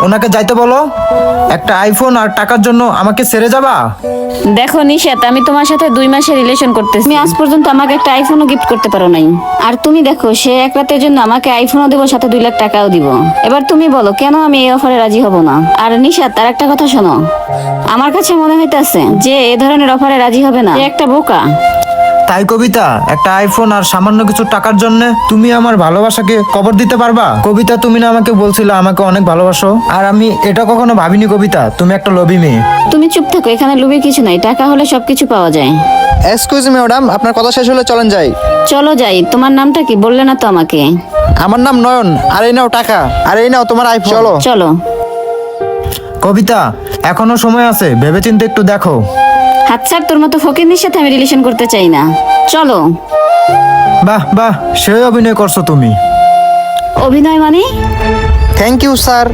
ওনাকে যাইতে বলো। একটা আইফোন আর টাকার জন্য আমাকে ছেড়ে যাবা? দেখো নিশাত, আমি তোমার সাথে 2 মাসের রিলেশন করতেছি, তুমি আজ পর্যন্ত আমাকে একটা আইফোনও গিফট করতে পারো নাই। আর তুমি দেখো, সে এক রাতের জন্য আমাকে আইফোনও দিব, সাথে 2 লাখ টাকাও দিব। এবার তুমি বলো কেন আমি এই অফারে রাজি হব না? আর নিশাত, তার একটা কথা শোনো, আমার কাছে মনে হইতাছে যে এ ধরনের অফারে রাজি হবে না, সে একটা বোকা। তাই কবিতা, একটা আইফোন আর সামান্য কিছু টাকার জন্য তুমি আমার ভালোবাসাকে কবর দিতে পারবা? কবিতা, তুমি না আমাকে বলছিলে আমাকে অনেক ভালোবাসো? আর আমি এটা কখনো ভাবিনি কবিতা, তুমি একটা লোভী মেয়ে। তুমি চুপ থাকো, এখানে লুবির কিছু নাই, টাকা হলে সবকিছু পাওয়া যায়। এক্সকিউজ মি ম্যাডাম, আপনার কথা শেষ হলে চলেন যাই। চলো যাই। তোমার নামটা কি বললে না তো আমাকে? আমার নাম নয়ন। আর এই নাও টাকা, আর এই নাও তোমার আইফোন। চলো। চলো। কবিতা, এখনো সময় আছে, ভেবেচিন্তে একটু দেখো। হাত ছাড়, তোর মতো ফকিরনির সাথে আমি রিলেশন করতে চাই না। চলো। বাহ বাহ, সেই অভিনয় করছো তুমি। অভিনয় মানে? Thank you sir.